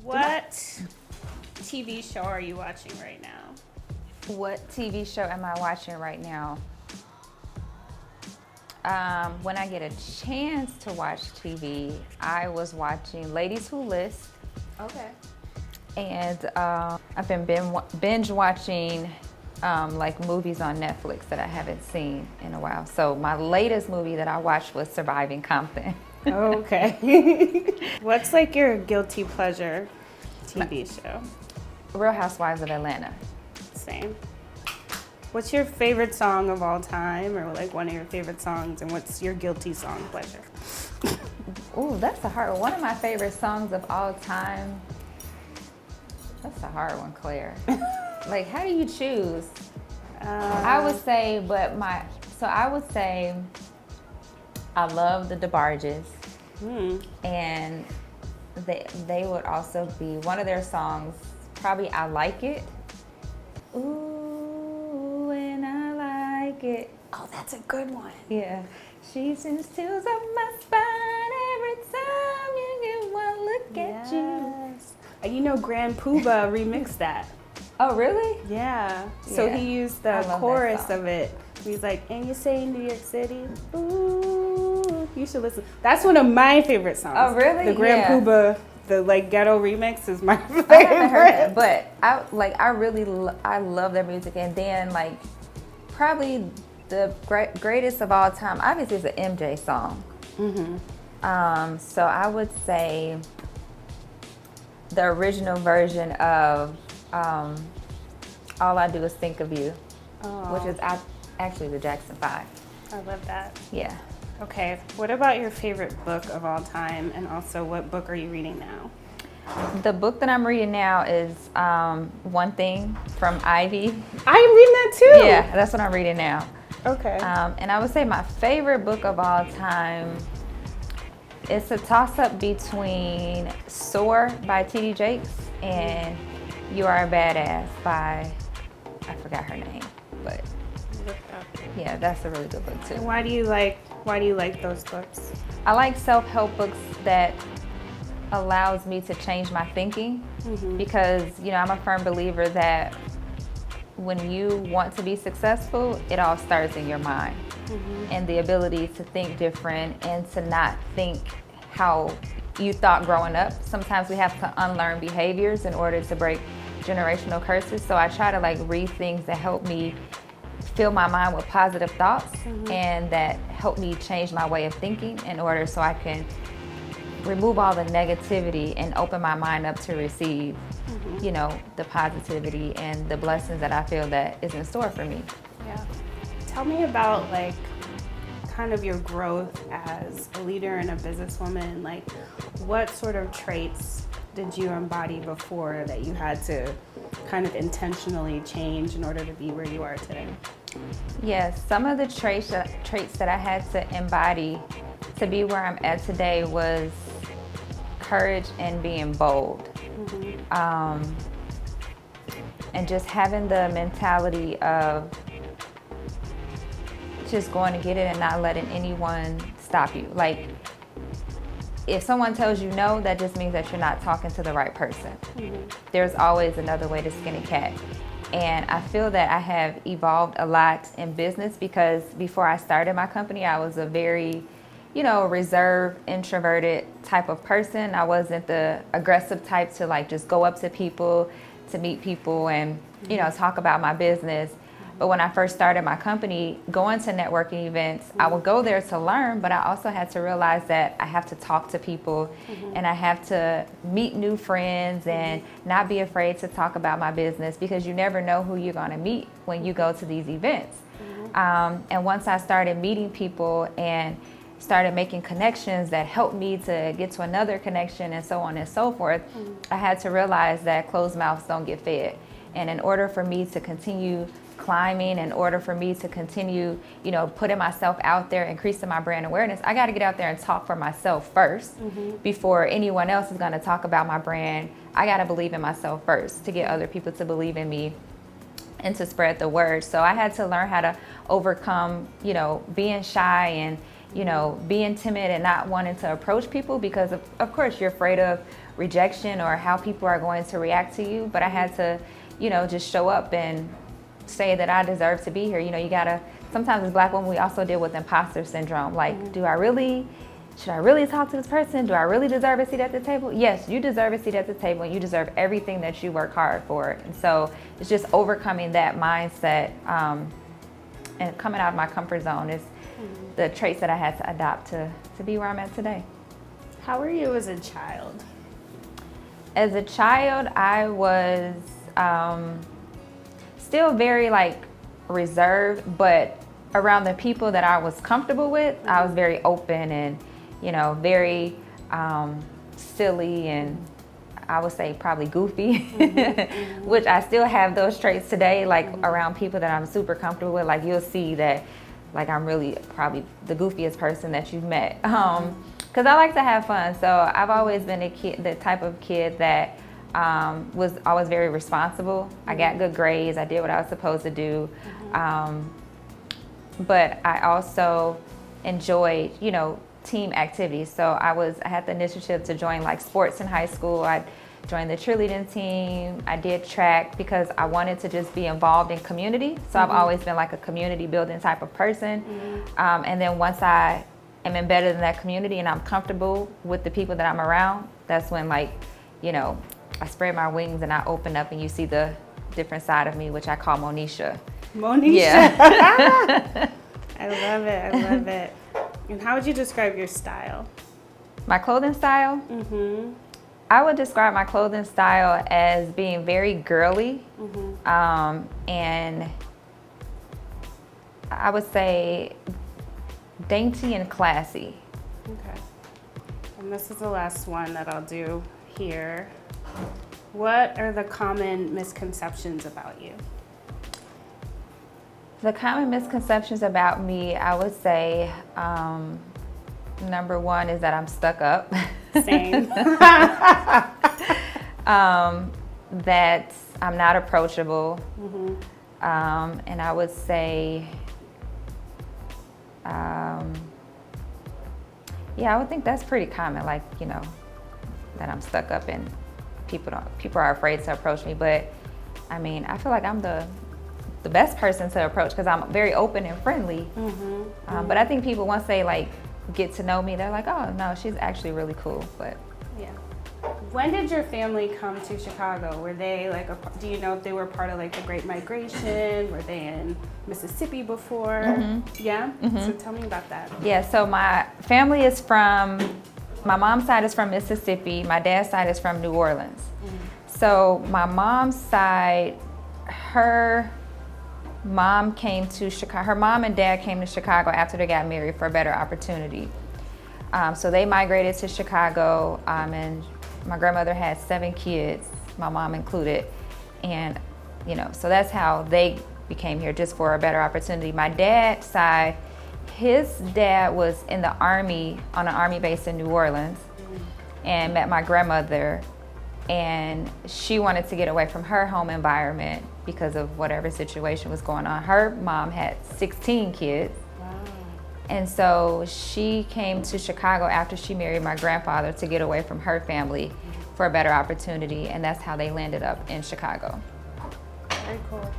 What TV show are you watching right now? What TV show am I watching right now? When I get a chance to watch TV, I was watching Ladies Who List, Okay. and I've been binge watching like movies on Netflix that I haven't seen in a while. So my latest movie that I watched was Surviving Compton. Okay. What's like your guilty pleasure TV show? Real Housewives of Atlanta. Same. What's your favorite song of all time, or like one of your favorite songs, and what's your guilty song pleasure? Ooh, that's a hard one. One of my favorite songs of all time. That's a hard one, Claire. Like, how do you choose? I would say, I love the DeBarges, and they would also be one of their songs. Probably I Like It. Ooh, and I like it. Oh, that's a good one. Yeah. She sends chills up my spine every time you get one look at you. And you know Grand Poobah remixed that. Oh, really? Yeah. So Yeah. he used I the love chorus that song. of it. He's like, and you say New York City, ooh, you should listen. That's one of my favorite songs. Oh, really? The Grand Yeah. Poobah, the like ghetto remix is my favorite. I haven't heard that, but I love their music. And then like probably the greatest of all time, obviously, is an MJ song. So I would say the original version of All I Do Is Think of You, which is actually the Jackson 5. I love that. Yeah. Okay, what about your favorite book of all time, and also what book are you reading now? The book that I'm reading now is One Thing from Ivy. I'm reading that too. Yeah, that's what I'm reading now. Okay. And I would say my favorite book of all time, it's a toss-up between Soar by T.D. Jakes and You Are a Badass by, I forgot her name, but yeah, that's a really good book too. And why do you like those books? I like self-help books that allows me to change my thinking because, you know, I'm a firm believer that when you want to be successful, it all starts in your mind. And the ability to think different and to not think how you thought growing up. Sometimes we have to unlearn behaviors in order to break generational curses. So I try to like read things that help me fill my mind with positive thoughts and that help me change my way of thinking in order so I can remove all the negativity and open my mind up to receive, you know, the positivity and the blessings that I feel that is in store for me. Yeah. Tell me about like kind of your growth as a leader and a businesswoman. Like, what sort of traits did you embody before that you had to kind of intentionally change in order to be where you are today? Yes, some of the traits that I had to embody to be where I'm at today was courage and being bold. And just having the mentality of just going to get it and not letting anyone stop you. Like, if someone tells you no, that just means that you're not talking to the right person. There's always another way to skin a cat. And I feel that I have evolved a lot in business because before I started my company, I was a very, you know, reserved, introverted type of person. I wasn't the aggressive type to like just go up to people, to meet people and, you know, talk about my business. But when I first started my company, going to networking events, I would go there to learn, but I also had to realize that I have to talk to people and I have to meet new friends and not be afraid to talk about my business because you never know who you're gonna meet when you go to these events. And once I started meeting people and started making connections that helped me to get to another connection and so on and so forth, I had to realize that closed mouths don't get fed. And in order for me to continue climbing, in order for me to continue, you know, putting myself out there, increasing my brand awareness, I got to get out there and talk for myself first before anyone else is going to talk about my brand. I got to believe in myself first to get other people to believe in me and to spread the word. So I had to learn how to overcome, you know, being shy and, you know, being timid and not wanting to approach people because of course you're afraid of rejection or how people are going to react to you, but I had to, just show up and say that I deserve to be here. You gotta, sometimes as Black women, we also deal with imposter syndrome. Like, should I really talk to this person? Do I really deserve a seat at the table? Yes, you deserve a seat at the table, and you deserve everything that you work hard for. And so it's just overcoming that mindset and coming out of my comfort zone is the traits that I had to adopt to be where I'm at today. How were you as a child? As a child, I was still very reserved, but around the people that I was comfortable with, I was very open and, very silly, and I would say probably goofy, which I still have those traits today, around people that I'm super comfortable with. You'll see that I'm really probably the goofiest person that you've met. Because I like to have fun. So I've always been the type of kid that was always very responsible. I got good grades. I did what I was supposed to do. But I also enjoyed, team activities. So I had the initiative to join sports in high school. I joined the cheerleading team. I did track because I wanted to just be involved in community. So I've always been a community building type of person. And then once I am embedded in that community and I'm comfortable with the people that I'm around, that's when I spread my wings and I open up and you see the different side of me, which I call Monisha. Monisha. Yeah. I love it. I love it. And how would you describe your style? My clothing style? I would describe my clothing style as being very girly, and I would say dainty and classy. Okay. And this is the last one that I'll do here. What are the common misconceptions about you? The common misconceptions about me, I would say, number one is that I'm stuck up. Same. That I'm not approachable. And I would say, I would think that's pretty common, that I'm stuck up and people are afraid to approach me. But I feel like I'm the best person to approach because I'm very open and friendly. But I think people, once they get to know me, they're like, oh no, she's actually really cool. But yeah. When did your family come to Chicago? Were they do you know if they were part of the Great Migration? Were they in Mississippi before? Yeah? So tell me about that. Yeah, so my family is my mom's side is from Mississippi. My dad's side is from New Orleans. So my mom's side, her mom came to Chicago. Her mom and dad came to Chicago after they got married for a better opportunity. So they migrated to Chicago, and my grandmother had 7 kids, my mom included. And, so that's how they became here, just for a better opportunity. My dad's side, his dad was in the Army, on an Army base in New Orleans, and met my grandmother. And she wanted to get away from her home environment because of whatever situation was going on. Her mom had 16 kids. Wow. And so she came to Chicago after she married my grandfather to get away from her family for a better opportunity. And that's how they landed up in Chicago. Very cool.